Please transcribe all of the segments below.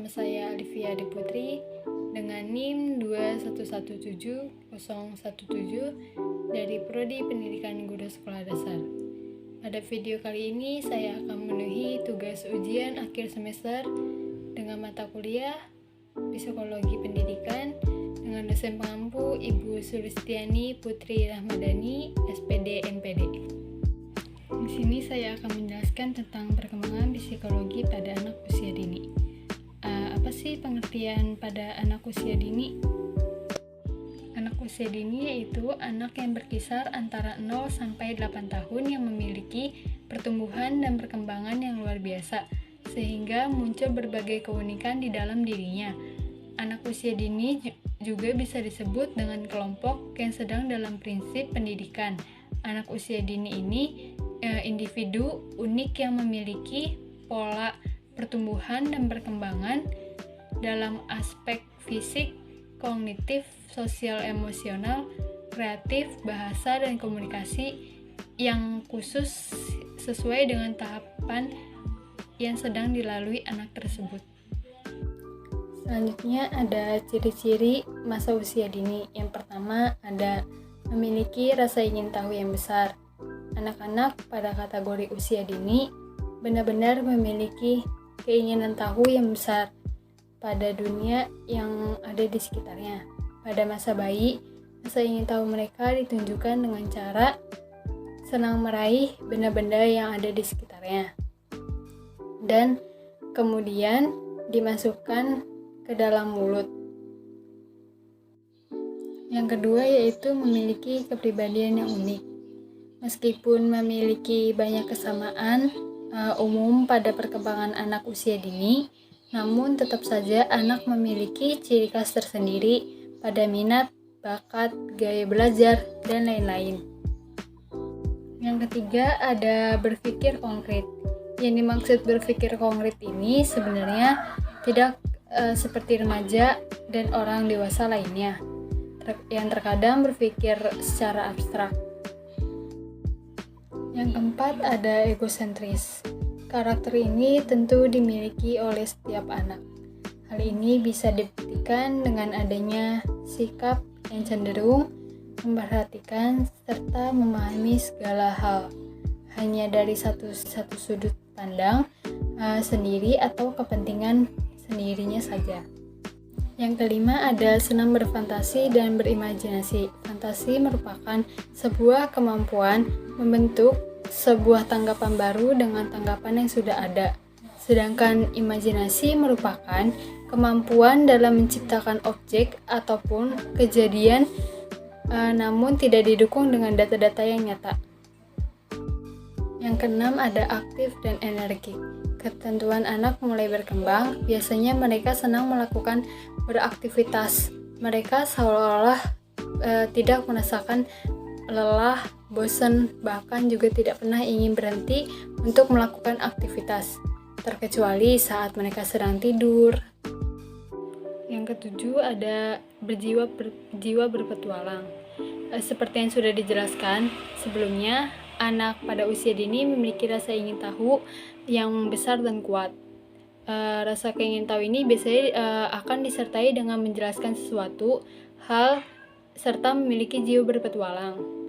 saya Alivia Ade Putri dengan NIM 2117017 dari Prodi Pendidikan Guru Sekolah Dasar. Pada video kali ini saya akan memenuhi tugas ujian akhir semester dengan mata kuliah Psikologi Pendidikan dengan dosen pengampu Ibu Sulistiani Putri Rahmadani, SPD MPD. Di sini saya akan menjelaskan tentang perkembangan psikologi pada anak usia dini. Apa sih pengertian pada anak usia dini? Anak usia dini yaitu anak yang berkisar antara 0 sampai 8 tahun yang memiliki pertumbuhan dan perkembangan yang luar biasa, sehingga muncul berbagai keunikan di dalam dirinya. Anak usia dini juga bisa disebut dengan kelompok yang sedang dalam prinsip pendidikan. Anak usia dini ini individu unik yang memiliki pola pertumbuhan dan perkembangan dalam aspek fisik, kognitif, sosial, emosional, kreatif, bahasa, dan komunikasi yang khusus sesuai dengan tahapan yang sedang dilalui anak tersebut. Selanjutnya ada ciri-ciri masa usia dini. Yang pertama ada memiliki rasa ingin tahu yang besar. Anak-anak pada kategori usia dini benar-benar memiliki keinginan tahu yang besar pada dunia yang ada di sekitarnya. Pada masa bayi, rasa ingin tahu mereka ditunjukkan dengan cara senang meraih benda-benda yang ada di sekitarnya dan kemudian dimasukkan ke dalam mulut. Yang kedua yaitu memiliki kepribadian yang unik. Meskipun memiliki banyak kesamaan umum pada perkembangan anak usia dini, namun tetap saja anak memiliki ciri khas tersendiri pada minat, bakat, gaya belajar, dan lain-lain. Yang ketiga ada berpikir konkret. Yang dimaksud berpikir konkret ini sebenarnya tidak seperti remaja dan orang dewasa lainnya, yang terkadang berpikir secara abstrak. Yang keempat ada egosentris. Karakter ini tentu dimiliki oleh setiap anak. Hal ini bisa dibuktikan dengan adanya sikap yang cenderung memperhatikan serta memahami segala hal hanya dari satu sudut pandang sendiri atau kepentingan sendirinya saja. Yang kelima ada senang berfantasi dan berimajinasi. Fantasi merupakan sebuah kemampuan membentuk sebuah tanggapan baru dengan tanggapan yang sudah ada. Sedangkan imajinasi merupakan kemampuan dalam menciptakan objek ataupun kejadian namun tidak didukung dengan data-data yang nyata. Yang keenam ada aktif dan energik. Ketentuan anak mulai berkembang, biasanya mereka senang melakukan beraktivitas. Mereka seolah-olah tidak merasakan lelah, bosan, bahkan juga tidak pernah ingin berhenti untuk melakukan aktivitas, terkecuali saat mereka sedang tidur. Yang ketujuh ada berjiwa berpetualang. Seperti yang sudah dijelaskan sebelumnya, anak pada usia dini memiliki rasa ingin tahu yang besar dan kuat. Rasa keingin tahu ini biasanya akan disertai dengan menjelaskan sesuatu hal serta memiliki jiwa berpetualang.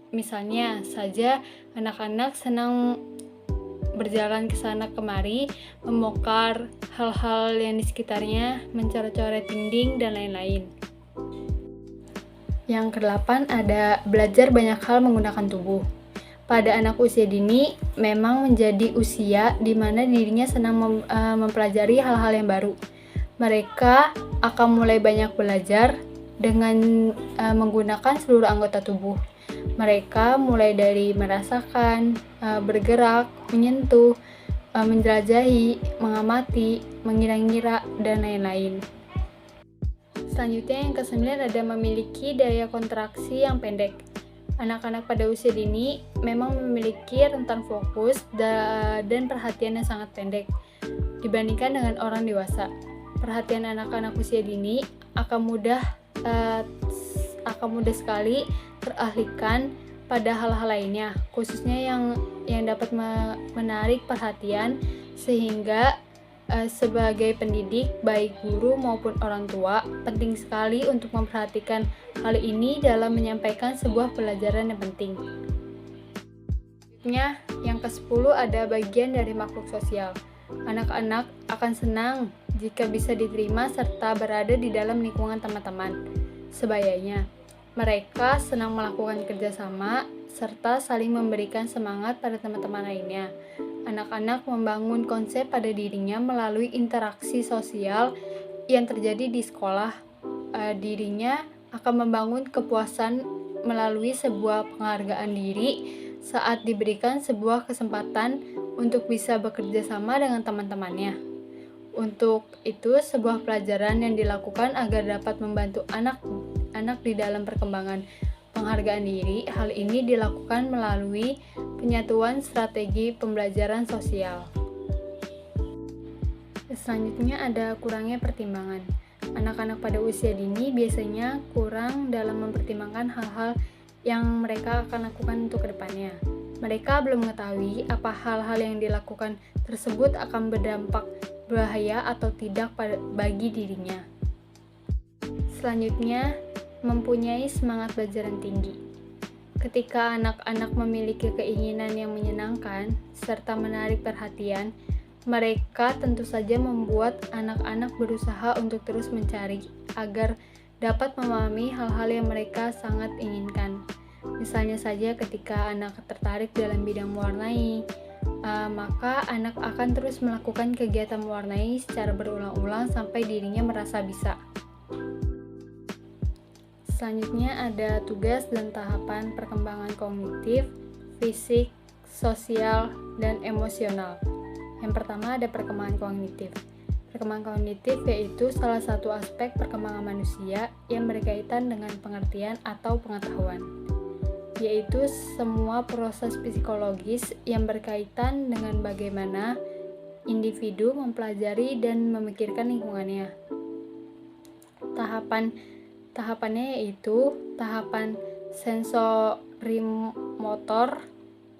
Misalnya saja anak-anak senang berjalan ke sana kemari, membongkar hal-hal yang di sekitarnya, mencoret-coret dinding, dan lain-lain. Yang kedelapan ada belajar banyak hal menggunakan tubuh. Pada anak usia dini memang menjadi usia di mana dirinya senang mempelajari hal-hal yang baru. Mereka akan mulai banyak belajar dengan menggunakan seluruh anggota tubuh. Mereka mulai dari merasakan, bergerak, menyentuh, menjelajahi, mengamati, mengira-ngira, dan lain-lain. Selanjutnya yang ke-9 ada memiliki daya kontraksi yang pendek. Anak-anak pada usia dini memang memiliki rentang fokus dan perhatian yang sangat pendek dibandingkan dengan orang dewasa. Perhatian anak-anak usia dini akan mudah sekali teralihkan pada hal-hal lainnya, khususnya yang dapat menarik perhatian sehingga sebagai pendidik, baik guru maupun orang tua, penting sekali untuk memperhatikan hal ini dalam menyampaikan sebuah pelajaran yang penting. Yang ke-10 ada bagian dari makhluk sosial. Anak-anak akan senang jika bisa diterima serta berada di dalam lingkungan teman-teman sebayanya. Mereka senang melakukan kerjasama serta saling memberikan semangat pada teman-teman lainnya. Anak-anak membangun konsep pada dirinya melalui interaksi sosial yang terjadi di sekolah. Dirinya akan membangun kepuasan melalui sebuah penghargaan diri saat diberikan sebuah kesempatan untuk bisa bekerja sama dengan teman-temannya. Untuk itu, sebuah pelajaran yang dilakukan agar dapat membantu anak-anak di dalam perkembangan penghargaan diri. Hal ini dilakukan melalui penyatuan strategi pembelajaran sosial. Selanjutnya ada kurangnya pertimbangan. Anak-anak pada usia dini biasanya kurang dalam mempertimbangkan hal-hal yang mereka akan lakukan untuk kedepannya. Mereka belum mengetahui apa hal-hal yang dilakukan tersebut akan berdampak bahaya atau tidak bagi dirinya. Selanjutnya, mempunyai semangat belajar yang tinggi. Ketika anak-anak memiliki keinginan yang menyenangkan serta menarik perhatian, mereka tentu saja membuat anak-anak berusaha untuk terus mencari agar dapat memahami hal-hal yang mereka sangat inginkan. Misalnya saja ketika anak tertarik dalam bidang mewarnai, maka anak akan terus melakukan kegiatan mewarnai secara berulang-ulang sampai dirinya merasa bisa. Selanjutnya ada tugas dan tahapan perkembangan kognitif, fisik, sosial, dan emosional. Yang pertama ada perkembangan kognitif. Perkembangan kognitif yaitu salah satu aspek perkembangan manusia yang berkaitan dengan pengertian atau pengetahuan, yaitu semua proses psikologis yang berkaitan dengan bagaimana individu mempelajari dan memikirkan lingkungannya. Tahapannya yaitu tahapan sensorimotor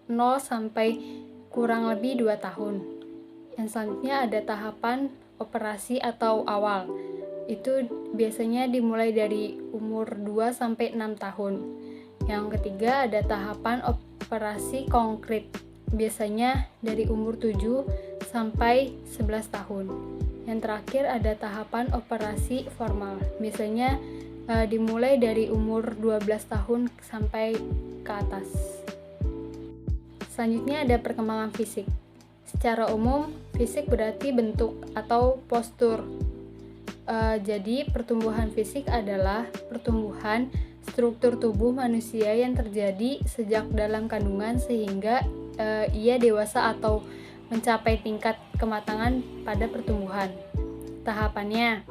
0 sampai kurang lebih 2 tahun. Yang selanjutnya ada tahapan operasi atau awal. Itu biasanya dimulai dari umur 2 sampai 6 tahun. Yang ketiga ada tahapan operasi konkret. Biasanya dari umur 7 sampai 11 tahun. Yang terakhir ada tahapan operasi formal. Biasanya dimulai dari umur 12 tahun sampai ke atas. Selanjutnya ada perkembangan fisik. Secara umum, fisik berarti bentuk atau postur. Jadi, pertumbuhan fisik adalah pertumbuhan struktur tubuh manusia yang terjadi sejak dalam kandungan sehingga ia dewasa atau mencapai tingkat kematangan pada pertumbuhan. Tahapannya,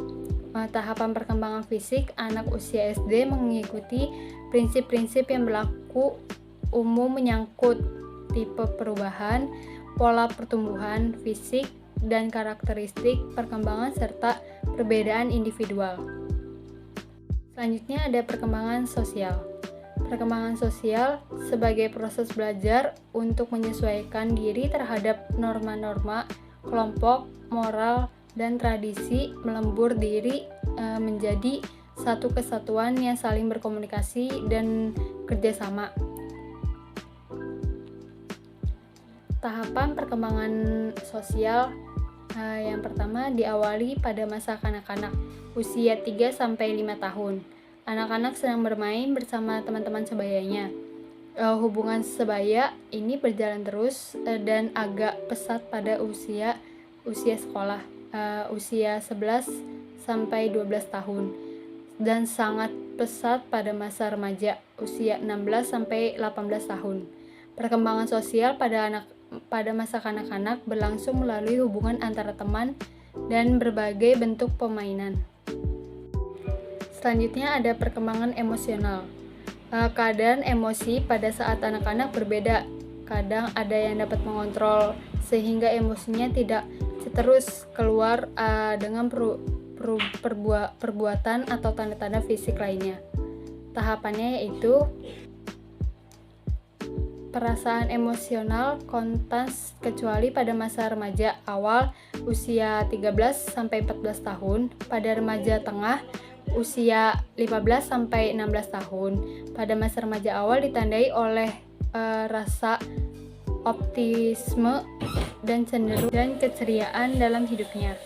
tahapan perkembangan fisik anak usia SD mengikuti prinsip-prinsip yang berlaku umum menyangkut tipe perubahan, pola pertumbuhan fisik, dan karakteristik perkembangan serta perbedaan individual. Selanjutnya ada perkembangan sosial. Perkembangan sosial sebagai proses belajar untuk menyesuaikan diri terhadap norma-norma kelompok, moral, dan tradisi, melebur diri menjadi satu kesatuan yang saling berkomunikasi dan kerjasama. Tahapan perkembangan sosial yang pertama diawali pada masa kanak-kanak, usia 3-5 tahun. Anak-anak sedang bermain bersama teman-teman sebayanya. Hubungan sebaya ini berjalan terus dan agak pesat pada usia sekolah, usia 11-12 tahun, dan sangat pesat pada masa remaja, usia 16-18 tahun. Perkembangan sosial pada masa kanak-kanak berlangsung melalui hubungan antara teman dan berbagai bentuk permainan. Selanjutnya ada perkembangan emosional. Keadaan emosi pada saat anak-anak berbeda. Kadang ada yang dapat mengontrol sehingga emosinya tidak terus keluar dengan perbuatan atau tanda-tanda fisik lainnya. Tahapannya yaitu perasaan emosional kontas kecuali pada masa remaja awal usia 13-14 tahun, pada remaja tengah usia 15-16 tahun. Pada masa remaja awal ditandai oleh rasa optimisme dan cenderung dan keceriaan dalam hidupnya.